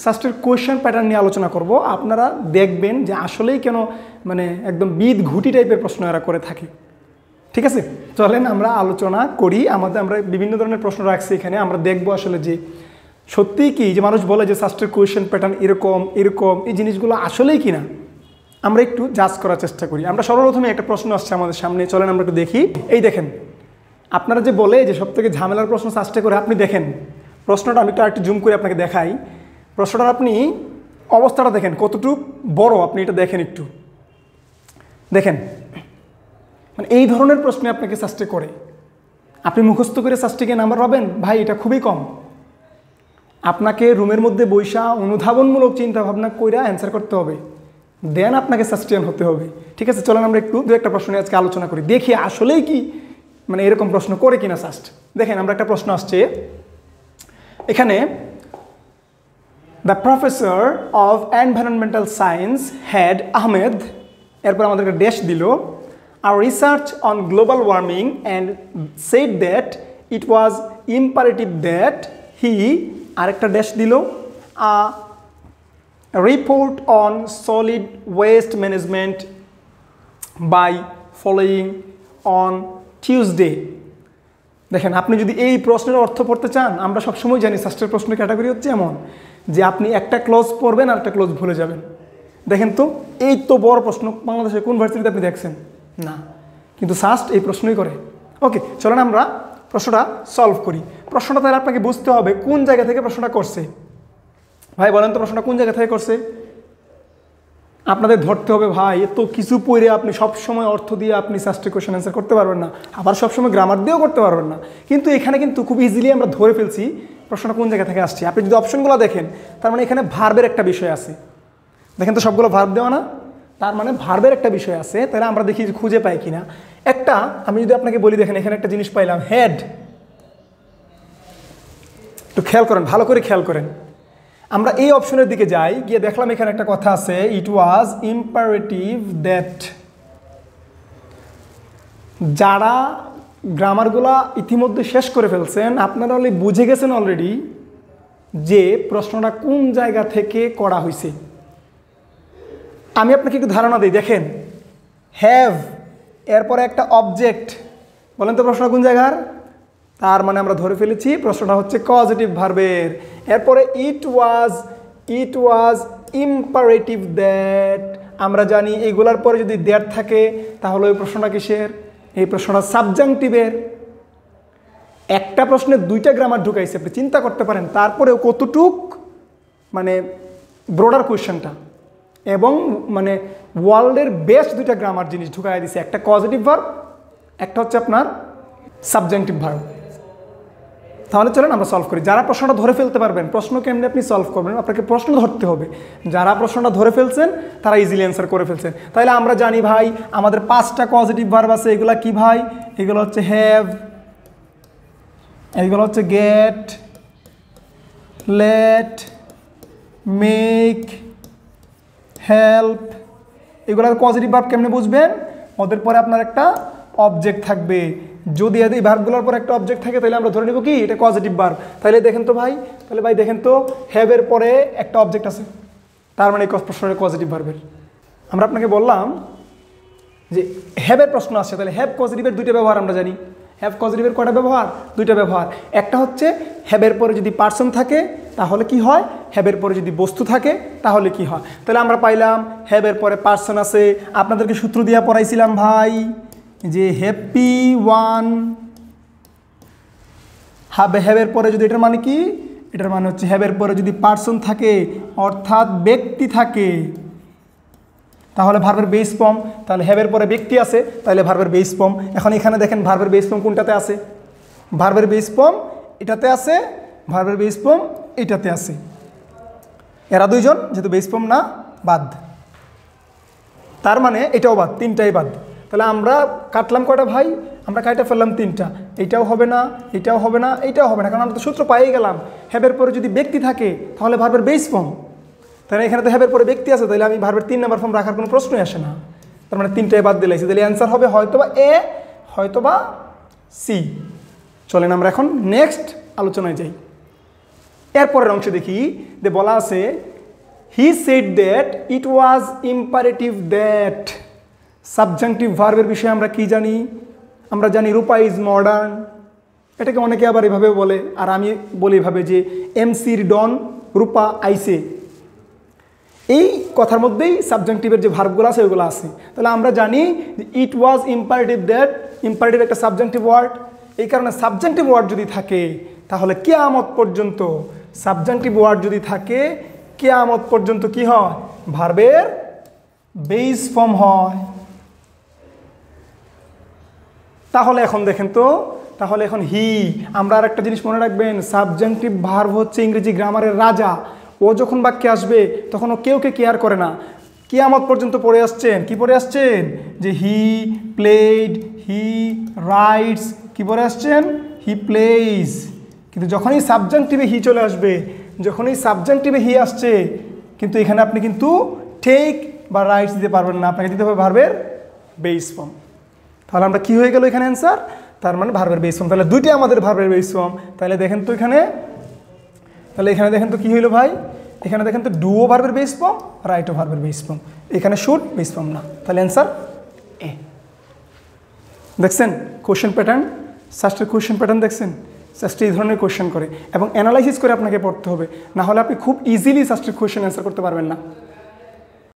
সাস্টের question pattern নিয়ে আলোচনা করব। আপনারা দেখবেন যে আসলেই কেন মানে একদম বিদ ঘুটি টাইপের প্রশ্ন এরা করে থাকে। ঠিক আছে, চলেন আমরা আলোচনা করি। আমরা বিভিন্ন ধরনের প্রশ্ন রাখছি এখানে, আমরা দেখবো আসলে যে সত্যিই কি যে মানুষ বলে যে সাস্টের কোয়েশ্চেন প্যাটার্ন এরকম এরকম, এই জিনিসগুলো আসলেই কি না আমরা একটু জাজ করার চেষ্টা করি। আমরা সর্বপ্রথমে একটা প্রশ্ন আসছে আমাদের সামনে, চলেন আমরা একটু দেখি। এই দেখেন, আপনারা যে বলে যে সবথেকে ঝামেলার প্রশ্ন সাস্টে করে, আপনি দেখেন প্রশ্নটা, আমি একটু জুম করে আপনাকে দেখাই। প্রশ্নটার আপনি অবস্থাটা দেখেন কতটুকু বড়, আপনি এটা দেখেন, একটু দেখেন। মানে এই ধরনের প্রশ্ন আপনাকে সাস্টে করে, আপনি মুখস্থ করে সাস্টেকে নাম্বার পাবেন ভাই, এটা খুবই কম। আপনাকে রুমের মধ্যে বৈশা অনুধাবনমূলক চিন্তা ভাবনা কইরা অ্যান্সার করতে হবে, দেন আপনাকে সাস্টেন হতে হবে। ঠিক আছে, চলেন আমরা একটু দু একটা প্রশ্ন নিয়ে আজকে আলোচনা করি, দেখি আসলেই কি মানে এরকম প্রশ্ন করে কিনা সাস্ট। দেখেন, আমরা একটা প্রশ্ন আসছে এখানে, the professor of environmental science head Ahmed, এরপর আমাদেরকে ড্যাশ দিল, our research on global warming and said that it was imperative that he আরেকটা ড্যাশ দিল a report on solid waste management by following on Tuesday। দেখেন, আপনি যদি এই প্রশ্নের অর্থ পড়তে চান, আমরা সবসময় জানি সাস্টের প্রশ্নের ক্যাটাগরি হচ্ছে এমন যে আপনি একটা ক্লজ পড়বেন আর একটা ক্লজ ভুলে যাবেন। দেখেন তো, এই তো বড় প্রশ্ন, বাংলাদেশের কোন ভার্সিটিতে আপনি দেখছেন না, কিন্তু সাস্ট এই প্রশ্নই করে। ওকে, চলেন আমরা প্রশ্নটা সলভ করি। প্রশ্নটা তাহলে আপনাকে বুঝতে হবে কোন জায়গা থেকে প্রশ্নটা করছে। ভাই বলেন তো, প্রশ্নটা কোন জায়গা থেকে করছে? আপনাদের ধরতে হবে ভাই, এত কিছু পড়ে আপনি সবসময় অর্থ দিয়ে আপনি সাস্টের কোয়েশ্চেন অ্যান্সার করতে পারবেন না, আবার সবসময় গ্রামার দিয়েও করতে পারবেন না। কিন্তু এখানে কিন্তু খুব ইজিলি আমরা ধরে ফেলছি প্রশ্নটা কোন জায়গা থেকে আসছে। আপনি যদি অপশনগুলো দেখেন, তার মানে এখানে ভার্বের একটা বিষয় আছে। দেখেন তো, সবগুলো ভার্ব দেওয়া না, তার মানে ভার্বের একটা বিষয় আছে। তাহলে আমরা দেখি খুঁজে পাই কিনা। একটা আমি যদি আপনাকে বলি, দেখেন এখানে একটা জিনিস পাইলাম, হেড। একটু খেয়াল করেন, ভালো করে খেয়াল করেন। আমরা এই অপশনের দিকে যাই, গিয়ে দেখলাম এখানে একটা কথা আছে, ইট ওয়াজ ইম্পারেটিভ দ্যাট। যারা গ্রামারগুলা ইতিমধ্যে শেষ করে ফেলছেন, আপনারা অলরেডি বুঝে গেছেন অলরেডি যে প্রশ্নটা কোন জায়গা থেকে করা হয়েছে। আমি আপনাকে একটু ধারণা দিই। দেখেন, হ্যাভ এরপরে একটা অবজেক্ট, বলেন তো প্রশ্ন কোন জায়গার? তার মানে আমরা ধরে ফেলেছি প্রশ্নটা হচ্ছে কজেটিভ ভার্বের। এরপরে ইট ওয়াজ ইম্পারেটিভ দ্যাট, আমরা জানি এইগুলার পরে যদি দ্যাট থাকে তাহলে ওই প্রশ্নটা কিসের? এই প্রশ্নটা সাবজাংটিভের। একটা প্রশ্নে দুইটা গ্রামার ঢুকাইছে, আপনি চিন্তা করতে পারেন তারপরেও কতটুক মানে ব্রডার কোয়েশ্চেনটা, এবং মানে ওয়ার্ল্ডের বেস্ট দুইটা গ্রামার জিনিস ঢুকাই দিছে, একটা পজিটিভ ভার্ব, একটা হচ্ছে আপনার সাবজেক্টিভ ভার্ব। তাহলে চলেন আমরা সলভ করি। যারা প্রশ্নটা ধরে ফেলতে পারবেন, প্রশ্ন কেমনি আপনি সলভ করবেন, আপনাকে প্রশ্ন ধরতে হবে। যারা প্রশ্নটা ধরে ফেলছেন তারা ইজিলি অ্যান্সার করে ফেলছেন। তাহলে আমরা জানি ভাই আমাদের 5টা পজিটিভ ভার্ব আছে। এগুলা কি ভাই? এগুলো হচ্ছে হ্যাভ, এগুলো হচ্ছে গেট, লেট, মেক, হেল্প। এগুলোর পজিটিভ ভার্ব কেমনে বুঝবেন? ওদের পরে আপনার একটা অবজেক্ট থাকবে। যদি এই ভার্বগুলোর পর একটা অবজেক্ট থাকে তাহলে আমরা ধরে নেব কি এটা পজিটিভ ভার্ব। তাহলে দেখেন তো ভাই, তাহলে ভাই দেখেন তো, হ্যাভের পরে একটা অবজেক্ট আছে, তার মানে প্রশ্নের পজিটিভ ভার্বের। আমরা আপনাকে বললাম যে হ্যাভের প্রশ্ন আসছে, তাহলে হ্যাভ পজিটিভের দুইটা ব্যবহার আমরা জানি। হ্যাভ পজিটিভের কয়টা ব্যবহার? দুইটা ব্যবহার। একটা হচ্ছে হ্যাভের পরে যদি পার্সন থাকে তাহলে কি হয়, হ্যাভের পরে যদি বস্তু থাকে তাহলে কি হয়। তাহলে আমরা পাইলাম হ্যাভের পরে পার্সন আছে। আপনাদেরকে সূত্র দিয়ে পড়াইছিলাম ভাই যে হ্যাপি ওয়ান, হ্যাভের পরে যদি, এটার মানে কি? এটার মানে হচ্ছে হ্যাভের পরে যদি পার্সন থাকে অর্থাৎ ব্যক্তি থাকে তাহলে ভার্বের বেস ফর্ম। তাহলে হ্যাভের পরে ব্যক্তি আছে, তাহলে ভার্বের বেস ফর্ম। এখন এখানে দেখেন ভার্বের বেস ফর্ম কোনটাতে আছে? ভার্বের বেস ফর্ম এটাতে আছে, ভার্বের বেস ফর্ম এটাতে আছে। এরা দুইজন যেহেতু বেস ফর্ম না, বাদ। তার মানে এটাও বাদ, তিনটাই বাদ। তাহলে আমরা কাটলাম কয়টা ভাই? আমরা কাটে ফেললাম তিনটা। এইটাও হবে না, এটাও হবে না, এইটাও হবে না, কারণ আমরা তো সূত্র পাই গেলাম হ্যাভের পরে যদি ব্যক্তি থাকে তাহলে ভার্বের বেস ফর্ম। তাহলে এখানে তো হ্যাভের পরে ব্যক্তি আছে, তাহলে আমি ভার্বের 3 নম্বর ফর্ম রাখার কোনো প্রশ্নই আসে না। তার মানে তিনটাই বাদ দিলাইছি। তাহলে অ্যান্সার হবে হয়তোবা এ, হয়তোবা সি। চলেন আমরা এখন নেক্সট আলোচনায় যাই। এরপরের অংশে দেখি যে বলা আছে he said that it was imperative that. Subjunctive ভার্বের বিষয়ে আমরা কি জানি? আমরা জানি রূপা ইজ মডার্ন, এটাকে অনেকে আবার এভাবে বলে, আর আমি বলি এভাবে যে এমসির ডন রূপা আইসে। এই কথার মধ্যেই সাবজাংটিভের যে ভার্বগুলো আছে ওইগুলো আছে। তাহলে আমরা জানি যে ইট ওয়াজ ইম্পারেটিভ দ্যাট, ইম্পারেটিভ একটা সাবজাংটিভ ওয়ার্ড। এই কারণে সাবজাংটিভ ওয়ার্ড যদি থাকে তাহলে কিয়ামত পর্যন্ত, সাবজাংটিভ ওয়ার্ড যদি থাকে কিয়ামত পর্যন্ত কি হয়? ভার্বের বেস ফর্ম হয়। তাহলে এখন দেখেন তো, তাহলে এখন হি, আমরা আর একটা জিনিস মনে রাখবেন, সাবজাংটিভ ভার্ব হচ্ছে ইংরেজি গ্রামারের রাজা। ও যখন বাক্যে আসবে তখন ও কেউকে কেয়ার করে না। কিয়ামত পর্যন্ত পড়ে আসছেন, কি পড়ে আসছেন? যে হি প্লেড, হি রাইটস, কি পড়ে আসছেন? হি প্লেইজ। কিন্তু যখনই সাবজাংটিভে হি চলে আসবে, যখনই সাবজাংটিভে হি আসছে, কিন্তু এখানে আপনি কিন্তু টেক বা রাইটস দিতে পারবেন না, আপনাকে দিতে হবে ভার্বের বেস ফর্ম। তাহলে আমরা কি হয়ে গেল এখানে অ্যান্সার? তার মানে ভার্বের বেস ফর্ম। তাহলে দুইটি আমাদের ভার্বের বেস ফর্ম। তাহলে দেখেন তো এখানে, তাহলে এখানে দেখেন তো কি হইলো ভাই? এখানে দেখেন তো ডুও ভার্বের বেস ফর্ম, রাইটও ভার্বের বেস ফর্ম। এখানে শুড বেস ফর্ম না। তাহলে অ্যান্সার এ। দেখছেন কোশ্চেন প্যাটার্ন, সাস্টের কোশ্চেন প্যাটার্ন দেখছেন? সাস্টে এই ধরনের কোশ্চেন করে এবং অ্যানালাইসিস করে আপনাকে পড়তে হবে, না হলে আপনি খুব ইজিলি সাস্টের কোশ্চেন অ্যান্সার করতে পারবেন না।